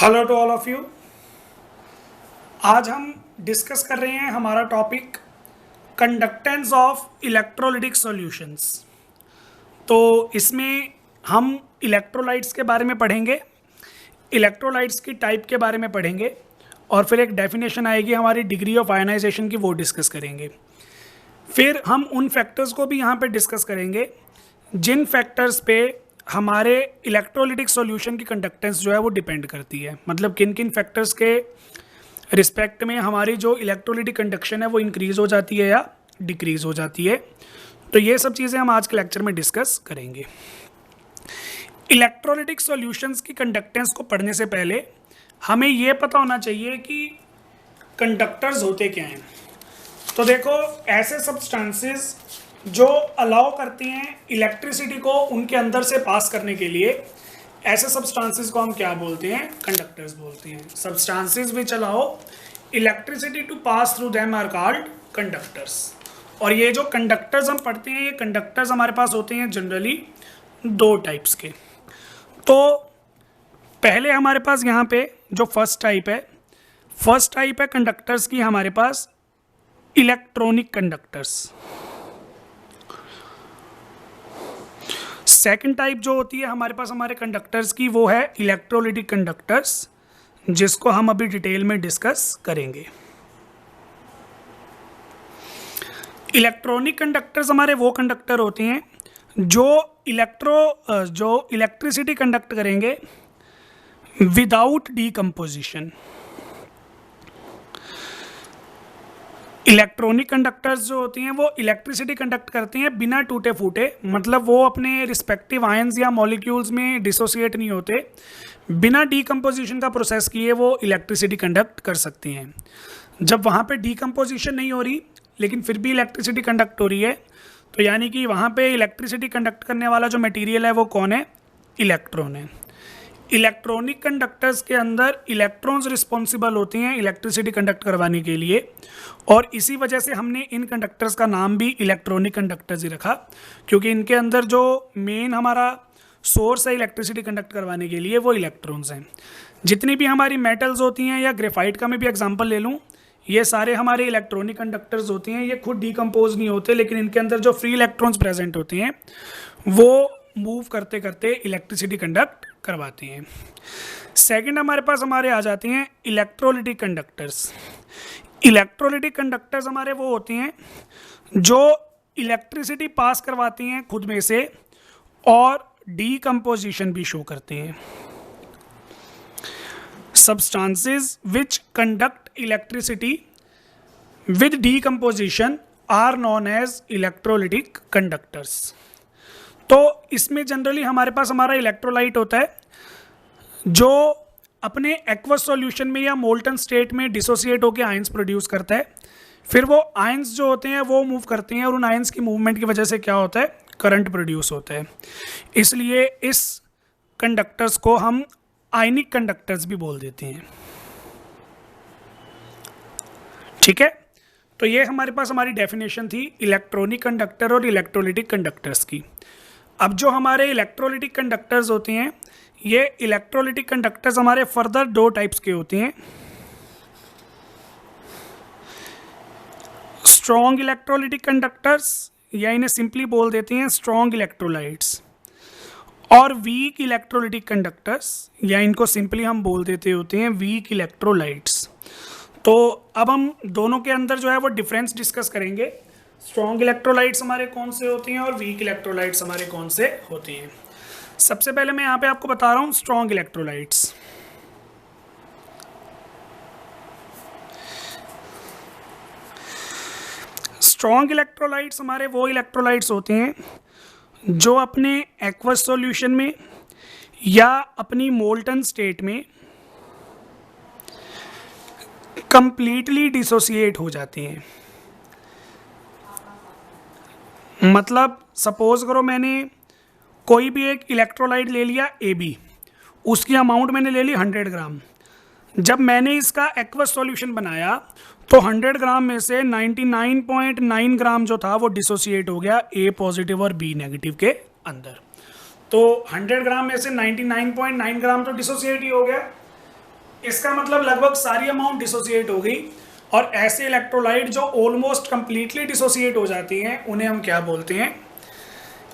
Hello to all of you. आज हम discuss कर रहे हैं हमारा topic conductance of electrolytic solutions. तो इसमें हम इलेक्ट्रोलाइट्स के बारे में पढ़ेंगे, इलेक्ट्रोलाइट्स की टाइप के बारे में पढ़ेंगे और फिर एक डेफिनेशन आएगी हमारी डिग्री ऑफ आयनाइजेशन की, वो डिस्कस करेंगे। फिर हम उन फैक्टर्स को भी यहाँ पे डिस्कस करेंगे जिन फैक्टर्स पे हमारे इलेक्ट्रोलिटिक सॉल्यूशन की कंडक्टेंस जो है वो डिपेंड करती है। मतलब किन किन फैक्टर्स के रिस्पेक्ट में हमारी जो इलेक्ट्रोलिटिक कंडक्शन है वो इंक्रीज हो जाती है या डिक्रीज हो जाती है। तो ये सब चीज़ें हम आज के लेक्चर में डिस्कस करेंगे। इलेक्ट्रोलिटिक सॉल्यूशंस की कंडक्टेंस को पढ़ने से पहले हमें ये पता होना चाहिए कि कंडक्टर्स होते क्या हैं। तो देखो, ऐसे सब्सटेंसेस जो अलाउ करती हैं इलेक्ट्रिसिटी को उनके अंदर से पास करने के लिए, ऐसे सब्सटेंसेस को हम क्या बोलते हैं? कंडक्टर्स बोलते हैं। Substances which allow electricity to pass through them are called conductors. और ये जो कंडक्टर्स हम पढ़ते हैं, ये कंडक्टर्स हमारे पास होते हैं जनरली दो टाइप्स के। तो पहले हमारे पास यहाँ पे जो फर्स्ट टाइप है कंडक्टर्स की हमारे पास इलेक्ट्रॉनिक कंडक्टर्स। सेकंड टाइप जो होती है हमारे पास हमारे कंडक्टर्स की, वो है इलेक्ट्रोलिटिक कंडक्टर्स, जिसको हम अभी डिटेल में डिस्कस करेंगे। इलेक्ट्रॉनिक कंडक्टर्स हमारे वो कंडक्टर होते हैं जो इलेक्ट्रिसिटी कंडक्ट करेंगे विदाउट डीकम्पोजिशन। इलेक्ट्रॉनिक कंडक्टर्स जो होती हैं वो इलेक्ट्रिसिटी कंडक्ट करते हैं बिना टूटे फूटे। मतलब वो अपने रिस्पेक्टिव आयंस या मॉलिक्यूल्स में डिसोसिएट नहीं होते, बिना डीकम्पोजिशन का प्रोसेस किए वो इलेक्ट्रिसिटी कंडक्ट कर सकती हैं। जब वहाँ पे डीकम्पोजिशन नहीं हो रही लेकिन फिर भी इलेक्ट्रिसिटी कंडक्ट हो रही है, तो यानी कि वहाँ पे इलेक्ट्रिसिटी कंडक्ट करने वाला जो मटेरियल है वो कौन है? इलेक्ट्रॉन है। इलेक्ट्रॉनिक कंडक्टर्स के अंदर इलेक्ट्रॉन्स रिस्पॉन्सिबल होते हैं इलेक्ट्रिसिटी कंडक्ट करवाने के लिए, और इसी वजह से हमने इन कंडक्टर्स का नाम भी इलेक्ट्रॉनिक कंडक्टर्स ही रखा, क्योंकि इनके अंदर जो मेन हमारा सोर्स है इलेक्ट्रिसिटी कंडक्ट करवाने के लिए वो इलेक्ट्रॉन्स हैं। जितनी भी हमारी मेटल्स होती हैं, या ग्रेफाइट का मैं भी एग्जांपल ले लूँ, ये सारे हमारे इलेक्ट्रॉनिक कंडक्टर्स होते हैं। ये खुद डीकम्पोज नहीं होते, लेकिन इनके अंदर जो फ्री इलेक्ट्रॉन्स प्रेजेंट होते हैं वो मूव करते करते इलेक्ट्रिसिटी कंडक्ट करवाते हैं। सेकंड हमारे आ जाते हैं इलेक्ट्रोलिटिक कंडक्टर्स। इलेक्ट्रोलिटिक कंडक्टर्स हमारे वो होते हैं जो इलेक्ट्रिसिटी पास करवाती हैं खुद में से और डीकम्पोजिशन भी शो करते हैं। Substances which conduct electricity with decomposition are known as electrolytic conductors. तो इसमें जनरली हमारे पास हमारा इलेक्ट्रोलाइट होता है जो अपने एक्वस सॉल्यूशन में या मोल्टन स्टेट में डिसोसिएट होकर आयंस प्रोड्यूस करता है। फिर वो आयंस जो होते हैं वो मूव करते हैं, और उन आयंस की मूवमेंट की वजह से क्या होता है? करंट प्रोड्यूस होता है। इसलिए इस कंडक्टर्स को हम आयनिक कंडक्टर्स भी बोल देते हैं। ठीक है, तो ये हमारे पास हमारी डेफिनेशन थी इलेक्ट्रॉनिक कंडक्टर और इलेक्ट्रोलिटिक कंडक्टर्स की। अब जो हमारे इलेक्ट्रोलिटिक कंडक्टर्स होते हैं, ये इलेक्ट्रोलिटिक कंडक्टर्स हमारे फर्दर दो टाइप्स के होते हैं। स्ट्रॉन्ग इलेक्ट्रोलिटिक कंडक्टर्स, या इन्हें सिंपली बोल देते हैं स्ट्रॉन्ग इलेक्ट्रोलाइट्स, और वीक इलेक्ट्रोलिटिक कंडक्टर्स, या इनको सिंपली हम बोल देते होते हैं वीक इलेक्ट्रोलाइट्स। तो अब हम दोनों के अंदर जो है वो डिफरेंस डिस्कस करेंगे। स्ट्रॉन्ग इलेक्ट्रोलाइट्स हमारे कौन से होते हैं और वीक इलेक्ट्रोलाइट्स हमारे कौन से होते हैं। सबसे पहले मैं यहाँ पे आपको बता रहा हूँ स्ट्रॉन्ग इलेक्ट्रोलाइट्स। स्ट्रॉन्ग इलेक्ट्रोलाइट्स हमारे वो इलेक्ट्रोलाइट्स होते हैं जो अपने एक्वस सॉल्यूशन में या अपनी मोल्टन स्टेट में कंप्लीटली डिसोसिएट हो जाते हैं। मतलब सपोज करो मैंने कोई भी एक इलेक्ट्रोलाइट ले लिया AB, उसकी अमाउंट मैंने ले ली 100 ग्राम। जब मैंने इसका एक्वस सॉल्यूशन बनाया तो 100 ग्राम में से 99.9 ग्राम जो था वो डिसोसिएट हो गया A पॉजिटिव और B नेगेटिव के अंदर। तो 100 ग्राम में से 99.9 ग्राम तो डिसोसिएट ही हो गया। इसका मतलब लगभग सारी अमाउंट डिसोसिएट हो गई, और ऐसे इलेक्ट्रोलाइट जो ऑलमोस्ट कंप्लीटली डिसोसिएट हो जाती हैं उन्हें हम क्या बोलते हैं,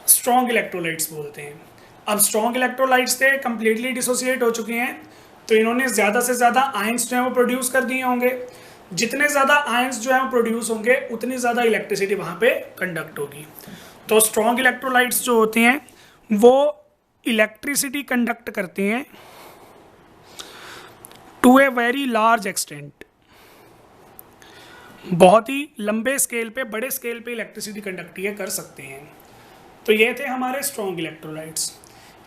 स्ट्रॉन्ग इलेक्ट्रोलाइट्स बोलते हैं। अब स्ट्रॉन्ग इलेक्ट्रोलाइट्स थे, कंप्लीटली डिसोसिएट हो चुके हैं, तो इन्होंने ज़्यादा से ज़्यादा आयंस जो है वो प्रोड्यूस कर दिए होंगे। जितने ज़्यादा आयंस जो है वो प्रोड्यूस होंगे उतनी ज़्यादा इलेक्ट्रिसिटी वहाँ पे कंडक्ट होगी। तो स्ट्रॉन्ग इलेक्ट्रोलाइट्स जो होते हैं वो इलेक्ट्रिसिटी कंडक्ट करते हैं to a very large extent, बहुत ही लंबे स्केल पे, बड़े स्केल पे इलेक्ट्रिसिटी कंडक्ट ये कर सकते हैं। तो ये थे हमारे स्ट्रॉन्ग इलेक्ट्रोलाइट्स।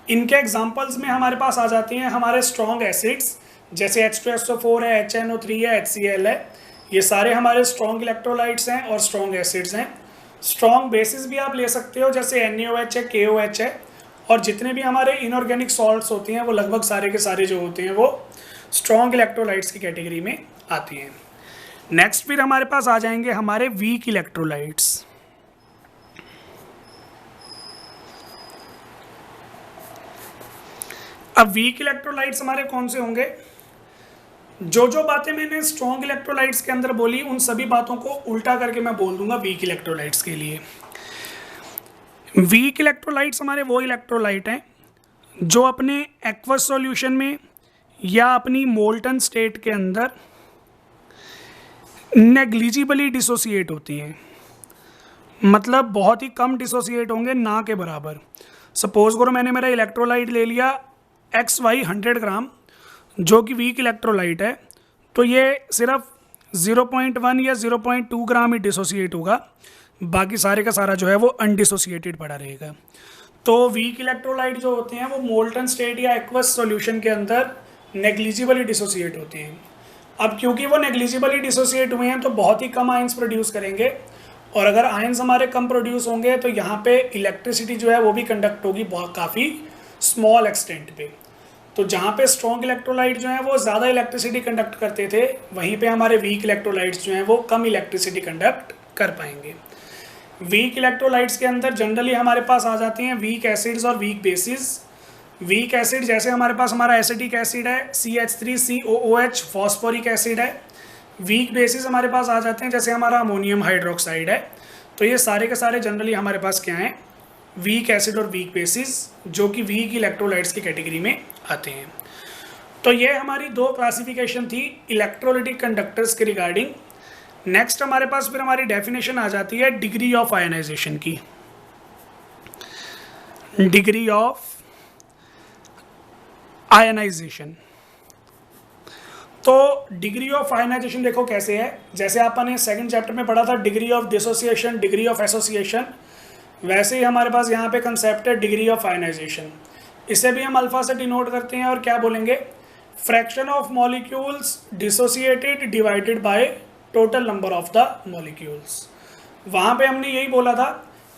इनके एग्जांपल्स में हमारे पास आ जाते हैं हमारे स्ट्रॉन्ग एसिड्स, जैसे H2SO4 है, HNO3 है, HCl है। ये सारे हमारे स्ट्रॉन्ग इलेक्ट्रोलाइट्स हैं और स्ट्रॉन्ग एसिड्स हैं। स्ट्रॉन्ग बेसिस भी आप ले सकते हो, जैसे NaOH है, KOH है, और जितने भी हमारे इनऑर्गेनिक सॉल्ट्स होती हैं वो लगभग सारे के सारे जो होते हैं वो स्ट्रॉन्ग इलेक्ट्रोलाइट्स की कैटेगरी में आती हैं। नेक्स्ट फिर हमारे पास आ जाएंगे हमारे वीक इलेक्ट्रोलाइट्स। अब वीक इलेक्ट्रोलाइट्स हमारे कौन से होंगे? जो बातें मैंने स्ट्रॉन्ग इलेक्ट्रोलाइट्स के अंदर बोली उन सभी बातों को उल्टा करके मैं बोल दूंगा वीक इलेक्ट्रोलाइट्स के लिए। वीक इलेक्ट्रोलाइट्स हमारे वो इलेक्ट्रोलाइट हैं जो अपने एक्वस सॉल्यूशन में या अपनी मोल्टन स्टेट के अंदर नेग्लिजिबली डिसोसिएट होती हैं, मतलब बहुत ही कम डिसोसिएट होंगे, ना के बराबर। सपोज करो मैंने मेरा इलेक्ट्रोलाइट ले लिया XY 100 ग्राम, जो कि वीक इलेक्ट्रोलाइट है, तो ये सिर्फ 0.1 या 0.2 ग्राम ही डिसोसिएट होगा, बाकी सारे का सारा जो है वो अनडिसोसिएटेड पड़ा रहेगा। तो वीक इलेक्ट्रोलाइट जो होते हैं वो मोल्टन स्टेट या एक्वस सॉल्यूशन के अंदर नेग्लिजिबली डिसोसिएट होते हैं। अब क्योंकि वो नेग्लिजिबली डिसोसिएट हुए हैं तो बहुत ही कम आयंस प्रोड्यूस करेंगे, और अगर आयंस हमारे कम प्रोड्यूस होंगे तो यहाँ पे इलेक्ट्रिसिटी जो है वो भी कंडक्ट होगी बहुत काफ़ी स्मॉल एक्सटेंट पे। तो जहाँ पे स्ट्रॉन्ग इलेक्ट्रोलाइट जो हैं वो ज़्यादा इलेक्ट्रिसिटी कंडक्ट करते थे, वहीं पे हमारे वीक इलेक्ट्रोलाइट्स जो हैं वो कम इलेक्ट्रिसिटी कंडक्ट कर पाएंगे। वीक इलेक्ट्रोलाइट्स के अंदर जनरली हमारे पास आ जाती हैं वीक एसिड्स और वीक बेसिस। वीक एसिड जैसे हमारे पास हमारा एसिटिक एसिड है CH3COOH, फॉस्फोरिक एसिड है। वीक बेसिस हमारे पास आ जाते हैं जैसे हमारा अमोनियम हाइड्रोक्साइड है। तो ये सारे के सारे जनरली हमारे पास क्या हैं, वीक एसिड और वीक बेसिस, जो कि वीक इलेक्ट्रोलाइट्स की कैटेगरी में आते हैं। तो ये हमारी दो क्लासिफिकेशन थी इलेक्ट्रोलिटिक कंडक्टर्स के रिगार्डिंग। नेक्स्ट हमारे पास फिर हमारी डेफिनेशन आ जाती है डिग्री ऑफ आयनाइजेशन की। डिग्री ऑफ आयनाइजेशन, तो डिग्री ऑफ आयनाइजेशन देखो कैसे है, जैसे आपने सेकंड चैप्टर में पढ़ा था degree of dissociation, degree of association, वैसे ही हमारे पास यहाँ पे कंसेप्ट है डिग्री ऑफ आयनाइजेशन। इसे भी हम अल्फा से डिनोट करते हैं और क्या बोलेंगे, fraction of molecules dissociated divided by total number of the molecules. वहाँ पे हमने यही बोला था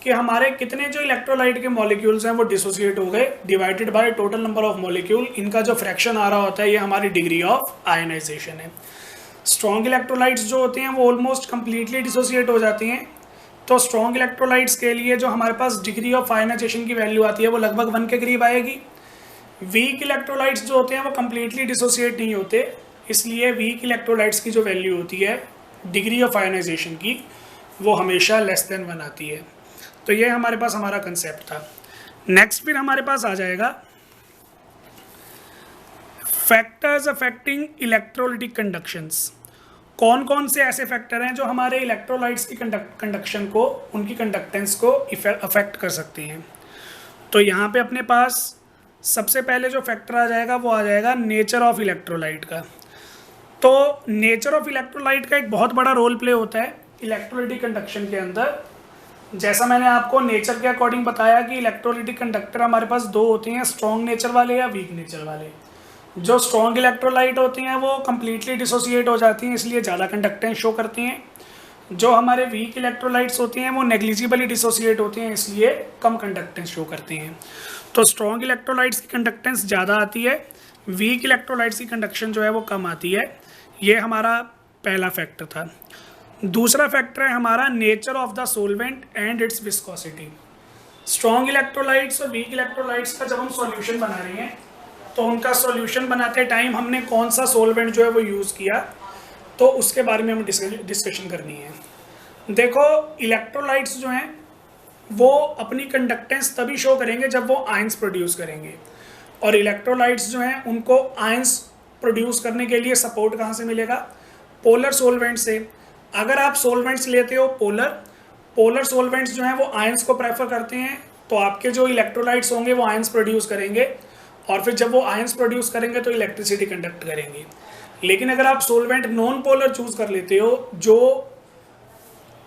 कि हमारे कितने जो इलेक्ट्रोलाइट के मॉलिक्यूल्स हैं वो डिसोसिएट हो गए divided by total number of molecule, इनका जो फ्रैक्शन आ रहा होता है ये हमारी डिग्री ऑफ आयनाइजेशन है। स्ट्रॉन्ग इलेक्ट्रोलाइट्स जो होते हैं वो ऑलमोस्ट कंप्लीटली डिसोसिएट हो जाती हैं, तो स्ट्रॉन्ग इलेक्ट्रोलाइट्स के लिए जो हमारे पास डिग्री ऑफ आयनाइजेशन की वैल्यू आती है वो लगभग 1 के करीब आएगी। वीक इलेक्ट्रोलाइट्स जो होते हैं वो कंप्लीटली डिसोसिएट नहीं होते, इसलिए वीक इलेक्ट्रोलाइट्स की जो वैल्यू होती है डिग्री ऑफ आयनाइजेशन की वो हमेशा लेस देन 1 आती है। तो ये हमारे पास हमारा कंसेप्ट था। नेक्स्ट फिर हमारे पास आ जाएगा फैक्टर्स अफेक्टिंग इलेक्ट्रोलिटिक कंडक्शंस। कौन कौन से ऐसे फैक्टर हैं जो हमारे इलेक्ट्रोलाइट्स की कंडक्शन को, उनकी कंडक्टेंस को अफेक्ट कर सकते हैं। तो यहाँ पे अपने पास सबसे पहले जो फैक्टर आ जाएगा वो आ जाएगा नेचर ऑफ इलेक्ट्रोलाइट का। तो नेचर ऑफ इलेक्ट्रोलाइट का एक बहुत बड़ा रोल प्ले होता है इलेक्ट्रोलिटिक कंडक्शन के अंदर। जैसा मैंने आपको नेचर के अकॉर्डिंग बताया कि इलेक्ट्रोलिटिक कंडक्टर हमारे पास दो होते हैं, स्ट्रॉन्ग नेचर वाले या वीक नेचर वाले। जो स्ट्रॉन्ग इलेक्ट्रोलाइट होती हैं वो कम्प्लीटली डिसोसिएट हो जाती हैं, इसलिए ज़्यादा कंडक्टेंस शो करती हैं। जो हमारे वीक इलेक्ट्रोलाइट्स होती हैं वो नेग्लिजिबली डिसोसिएट होती हैं, इसलिए कम कंडक्टेंस शो करती हैं। तो स्ट्रॉन्ग इलेक्ट्रोलाइट्स की कंडक्टेंस ज़्यादा आती है, वीक इलेक्ट्रोलाइट्स की कंडक्शन जो है वो कम आती है। ये हमारा पहला फैक्टर था। दूसरा फैक्टर है हमारा nature of the solvent and it's viscosity. Strong electrolytes और वीक इलेक्ट्रोलाइट्स का जब हम सॉल्यूशन बना रहे हैं तो उनका सॉल्यूशन बनाते टाइम हमने कौन सा सॉल्वेंट जो है वो यूज़ किया, तो उसके बारे में हम डिस्कशन करनी है। देखो इलेक्ट्रोलाइट्स जो हैं वो अपनी कंडक्टेंस तभी शो करेंगे जब वो आयंस प्रोड्यूस करेंगे, और इलेक्ट्रोलाइट्स जो हैं उनको आयंस प्रोड्यूस करने के लिए सपोर्ट कहाँ से मिलेगा? पोलर सॉल्वेंट से। अगर आप सॉल्वेंट्स लेते हो पोलर सॉल्वेंट्स जो हैं वो आयंस को प्रेफर करते हैं, तो आपके जो इलेक्ट्रोलाइट्स होंगे वो आयंस प्रोड्यूस करेंगे, और फिर जब वो आयंस प्रोड्यूस करेंगे तो इलेक्ट्रिसिटी कंडक्ट करेंगे। लेकिन अगर आप सॉल्वेंट नॉन पोलर चूज कर लेते हो जो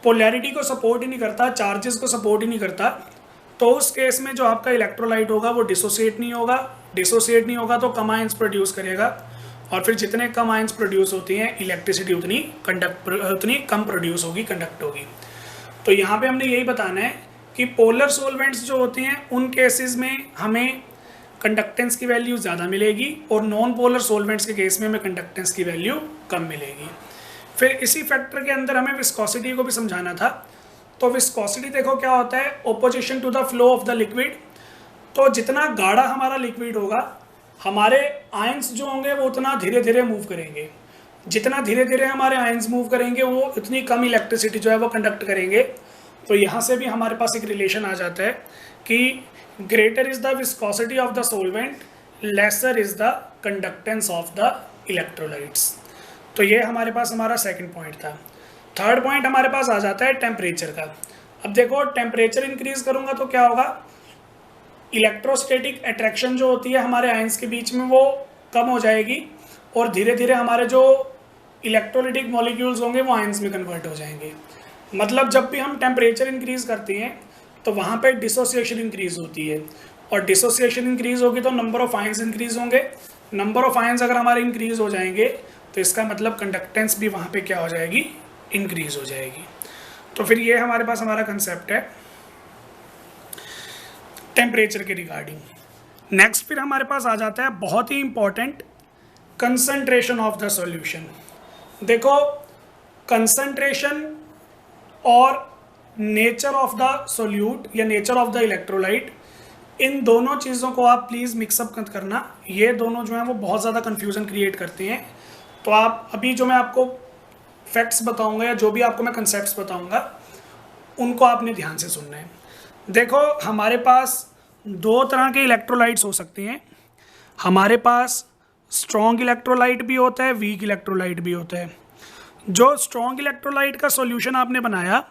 पोलैरिटी को सपोर्ट ही नहीं करता, चार्जेस को सपोर्ट ही नहीं करता, तो उस केस में जो आपका इलेक्ट्रोलाइट होगा वो डिसोसिएट नहीं होगा तो कम आयंस प्रोड्यूस करेगा, और फिर जितने कम आयंस प्रोड्यूस होती हैं इलेक्ट्रिसिटी उतनी कम प्रोड्यूस होगी, कंडक्ट होगी। तो यहाँ पे हमने यही बताना है कि पोलर सॉल्वेंट्स जो होते हैं उन केसेस में हमें कंडक्टेंस की वैल्यू ज़्यादा मिलेगी, और नॉन पोलर सॉल्वेंट्स के केस में हमें कंडक्टेंस की वैल्यू कम मिलेगी। फिर इसी फैक्टर के अंदर हमें विस्कोसिटी को भी समझाना था। तो विस्कोसिटी देखो क्या होता है, opposition to the flow of the liquid. तो जितना गाढ़ा हमारा लिक्विड होगा हमारे आयंस जो होंगे वो उतना धीरे धीरे मूव करेंगे, जितना धीरे धीरे हमारे आयंस मूव करेंगे वो उतनी कम इलेक्ट्रिसिटी जो है वो कंडक्ट करेंगे। तो यहाँ से भी हमारे पास एक रिलेशन आ जाता है कि greater is the viscosity of the solvent, lesser is the conductance of the electrolytes. तो ये हमारे पास हमारा सेकंड पॉइंट था। थर्ड पॉइंट हमारे पास आ जाता है टेम्परेचर का। अब देखो टेम्परेचर इंक्रीज करूँगा तो क्या होगा, इलेक्ट्रोस्टैटिक अट्रैक्शन जो होती है हमारे आयंस के बीच में वो कम हो जाएगी, और धीरे धीरे हमारे जो इलेक्ट्रोलाइटिक मॉलिक्यूल्स होंगे वो आयंस में कन्वर्ट हो जाएंगे। मतलब जब भी हम टेम्परेचर इंक्रीज करते हैं तो वहाँ पे डिसोसिएशन इंक्रीज होती है, और डिसोसिएशन इंक्रीज होगी तो नंबर ऑफ आयंस इंक्रीज होंगे। नंबर ऑफ आयंस अगर हमारे इंक्रीज हो जाएंगे तो इसका मतलब कंडक्टेंस भी वहाँ पे क्या हो जाएगी, इंक्रीज हो जाएगी। तो फिर ये हमारे पास हमारा कंसेप्ट है टेम्परेचर के रिगार्डिंग। नेक्स्ट फिर हमारे पास आ जाता है बहुत ही important, concentration of the solution. देखो कंसंट्रेशन और नेचर ऑफ द सोल्यूट या नेचर ऑफ द इलेक्ट्रोलाइट, इन दोनों चीज़ों को आप प्लीज़ मिक्सअप मत करना। ये दोनों जो हैं वो बहुत ज़्यादा कन्फ्यूज़न क्रिएट करते हैं। तो आप अभी जो मैं आपको फैक्ट्स बताऊंगा या जो भी आपको मैं कंसेप्ट्स बताऊंगा उनको आपने ध्यान से सुनना है। देखो हमारे पास दो तरह के इलेक्ट्रोलाइट्स हो सकते हैं। हमारे पास स्ट्रॉन्ग इलेक्ट्रोलाइट भी होता है, वीक इलेक्ट्रोलाइट भी होता है। जो स्ट्रॉन्ग इलेक्ट्रोलाइट का सॉल्यूशन आपने बनाया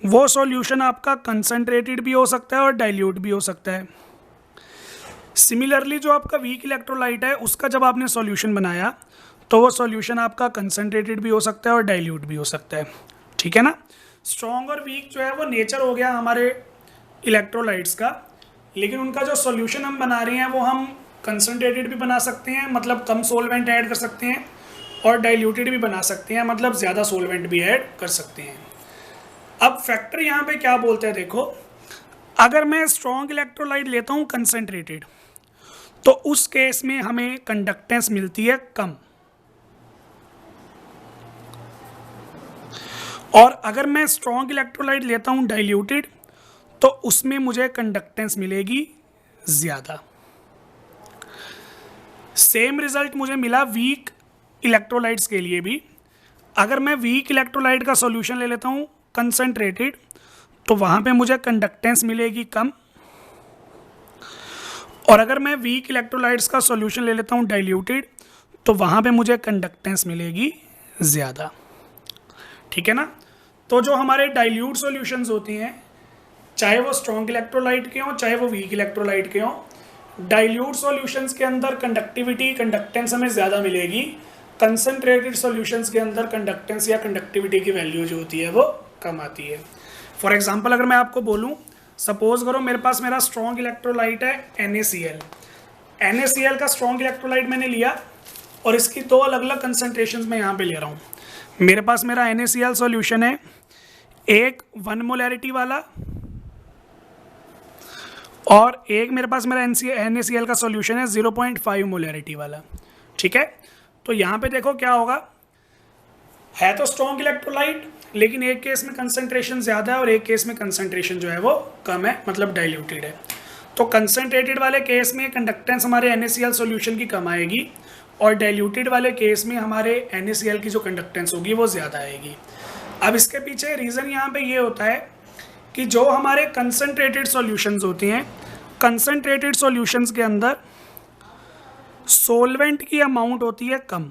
वो सॉल्यूशन आपका कंसंट्रेटेड भी हो सकता है और डाइल्यूट भी हो सकता है। सिमिलरली जो आपका वीक इलेक्ट्रोलाइट है उसका जब आपने सॉल्यूशन बनाया तो वो सॉल्यूशन आपका कंसंट्रेटेड भी हो सकता है और डाइल्यूट भी हो सकता है, ठीक है ना। स्ट्रॉन्ग और वीक जो है वो नेचर हो गया हमारे इलेक्ट्रोलाइट्स का, लेकिन उनका जो सॉल्यूशन हम बना रहे हैं वो हम कंसंट्रेटेड भी बना सकते हैं, मतलब कम सोलवेंट ऐड कर सकते हैं, और डाइल्यूटेड भी बना सकते हैं, मतलब ज़्यादा सोलवेंट भी ऐड कर सकते हैं। अब फैक्टर यहाँ पे क्या बोलते हैं, देखो अगर मैं स्ट्रॉन्ग इलेक्ट्रोलाइट लेता हूँ कंसंट्रेटेड तो उस केस में हमें कंडक्टेंस मिलती है कम, और अगर मैं स्ट्रॉन्ग इलेक्ट्रोलाइट लेता हूँ डाइल्यूटेड तो उसमें मुझे कंडक्टेंस मिलेगी ज़्यादा। सेम रिजल्ट मुझे मिला वीक इलेक्ट्रोलाइट्स के लिए भी। अगर मैं वीक इलेक्ट्रोलाइट का सॉल्यूशन ले लेता हूँ कंसंट्रेटेड तो वहाँ पे मुझे कंडक्टेंस मिलेगी कम, और अगर मैं वीक इलेक्ट्रोलाइट्स का सॉल्यूशन ले लेता हूँ डाइल्यूटेड तो वहाँ पे मुझे कंडक्टेंस मिलेगी ज़्यादा, ठीक है ना। तो जो हमारे डाइल्यूट सॉल्यूशंस होते हैं, चाहे वो स्ट्रॉन्ग इलेक्ट्रोलाइट के हों चाहे वो वीक इलेक्ट्रोलाइट के हों, डाइल्यूट सॉल्यूशंस के अंदर कंडक्टेंस हमें ज़्यादा मिलेगी। कंसंट्रेटेड सॉल्यूशंस के अंदर कंडक्टेंस या कंडक्टिविटी की वैल्यू जो होती है वो कम आती है। फॉर एग्जांपल अगर मैं आपको बोलूं, सपोज करो मेरा स्ट्रॉन्ग इलेक्ट्रोलाइट है NaCl का स्ट्रॉन्ग इलेक्ट्रोलाइट मैंने लिया, और इसकी दो अलग अलग कंसंट्रेशंस मैं यहाँ पे ले रहा हूँ। मेरे पास मेरा NaCl सॉल्यूशन है, एक 1 मोलैरिटी वाला, और एक मेरे पास मेरा NaCl का सॉल्यूशन है 0.5 मोलैरिटी वाला, ठीक है। तो यहाँ पे देखो क्या होगा, है तो स्ट्रॉन्ग इलेक्ट्रोलाइट लेकिन एक केस में कंसंट्रेशन ज़्यादा है और एक केस में कंसंट्रेशन जो है वो कम है, मतलब डाइल्यूटेड है। तो कंसनट्रेटेड वाले केस में कंडक्टेंस हमारे NaCl सॉल्यूशन की कम आएगी और डाइल्यूटेड वाले केस में हमारे NaCl की जो कंडक्टेंस होगी वो ज़्यादा आएगी। अब इसके पीछे रीज़न यहाँ पे ये होता है कि जो हमारे कंसनट्रेटेड सॉल्यूशंस होती हैं, कंसनट्रेटेड सॉल्यूशंस के अंदर सॉल्वेंट की अमाउंट होती है कम,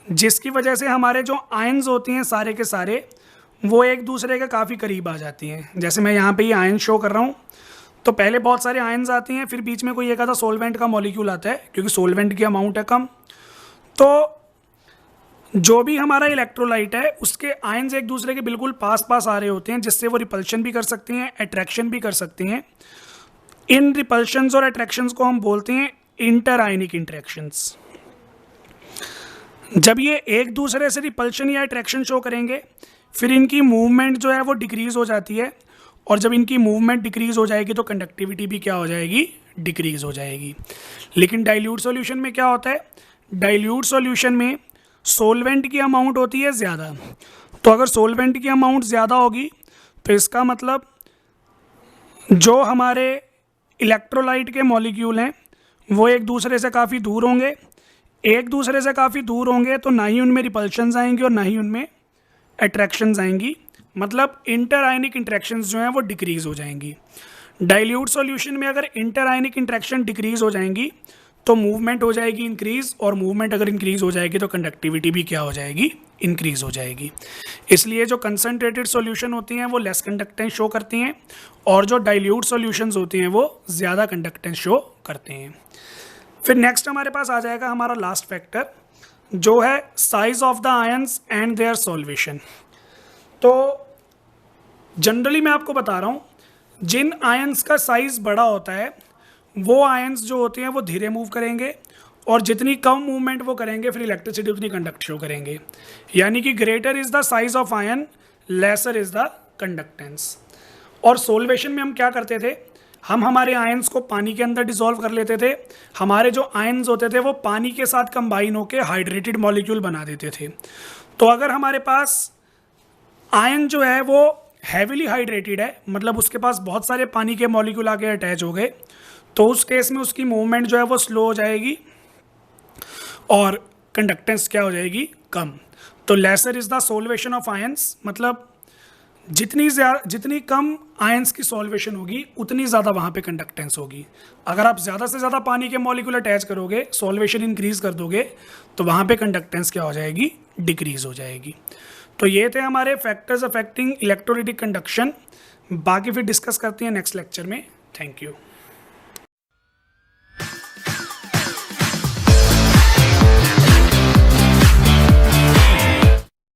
जिसकी वजह से हमारे जो आयंस होती हैं सारे के सारे वो एक दूसरे के काफ़ी करीब आ जाती हैं। जैसे मैं यहाँ पे ये आयन शो कर रहा हूँ, तो पहले बहुत सारे आयंस आती हैं, फिर बीच में कोई एक आधा सॉल्वेंट का मॉलिक्यूल आता है क्योंकि सॉल्वेंट की अमाउंट है कम। तो जो भी हमारा इलेक्ट्रोलाइट है उसके आयंस एक दूसरे के बिल्कुल पास पास आ रहे होते हैं, जिससे वो रिपल्शन भी कर सकते हैं, अट्रैक्शन भी कर सकते हैं। इन रिपल्शंस और अट्रैक्शंस को हम बोलते हैं इंटर आयनिक इंटरेक्शंस। जब ये एक दूसरे से रिपल्शन या अट्रैक्शन शो करेंगे, फिर इनकी मूवमेंट जो है वो डिक्रीज़ हो जाती है, और जब इनकी मूवमेंट डिक्रीज़ हो जाएगी तो कंडक्टिविटी भी क्या हो जाएगी, डिक्रीज़ हो जाएगी। लेकिन डाइल्यूट सॉल्यूशन में क्या होता है, डाइल्यूट सॉल्यूशन में सॉल्वेंट की अमाउंट होती है ज़्यादा। तो अगर सॉल्वेंट की अमाउंट ज़्यादा होगी तो इसका मतलब जो हमारे इलेक्ट्रोलाइट के मॉलिक्यूल हैं वो एक दूसरे से काफ़ी दूर होंगे। एक दूसरे से काफ़ी दूर होंगे तो ना ही उनमें रिपल्शंस आएंगी और ना ही उनमें अट्रैक्शंस आएंगी, मतलब इंटर आयनिक इंटरेक्शंस जो हैं वो डिक्रीज़ हो जाएंगी। डाइल्यूट सॉल्यूशन में अगर इंटर आयनिक इंटरेक्शन डिक्रीज़ हो जाएंगी तो मूवमेंट हो जाएगी इंक्रीज़, और मूवमेंट अगर इंक्रीज़ हो जाएगी तो कंडक्टिविटी भी क्या हो जाएगी, इंक्रीज़ हो जाएगी। इसलिए जो कंसनट्रेटेड सॉल्यूशन होती हैं वो लेस कंडक्टेंस शो करती हैं, और जो डाइल्यूट सॉल्यूशंस होती हैं वो ज़्यादा कंडक्टेंस शो करते हैं। फिर नेक्स्ट हमारे पास आ जाएगा हमारा लास्ट फैक्टर, जो है size of the ions and their solvation. तो जनरली मैं आपको बता रहा हूँ, जिन आयंस का साइज़ बड़ा होता है वो आयंस जो होते हैं वो धीरे मूव करेंगे, और जितनी कम मूवमेंट वो करेंगे फिर इलेक्ट्रिसिटी उतनी कंडक्ट शो करेंगे। यानी कि greater is the size of ion, lesser is the conductance. और सोल्वेशन में हम क्या करते थे, हम हमारे आयंस को पानी के अंदर डिसॉल्व कर लेते थे। हमारे जो आयंस होते थे वो पानी के साथ कंबाइन होकर हाइड्रेटेड मॉलिक्यूल बना देते थे। तो अगर हमारे पास आयन जो है वो हैवीली हाइड्रेटेड है, मतलब उसके पास बहुत सारे पानी के मॉलिक्यूल आके अटैच हो गए, तो उस केस में उसकी मूवमेंट जो है वो स्लो हो जाएगी और कंडक्टेंस क्या हो जाएगी, कम। तो lesser is the solvation of ions, मतलब जितनी कम आयंस की सॉल्वेशन होगी उतनी ज़्यादा वहाँ पे कंडक्टेंस होगी। अगर आप ज़्यादा से ज़्यादा पानी के मॉलिक्यूल अटैच करोगे, सॉल्वेशन इंक्रीज़ कर दोगे, तो वहाँ पे कंडक्टेंस क्या हो जाएगी, डिक्रीज़ हो जाएगी। तो ये थे हमारे फैक्टर्स अफेक्टिंग इलेक्ट्रोलाइटिक कंडक्शन। बाकी फिर डिस्कस करते हैं नेक्स्ट लेक्चर में। Thank you.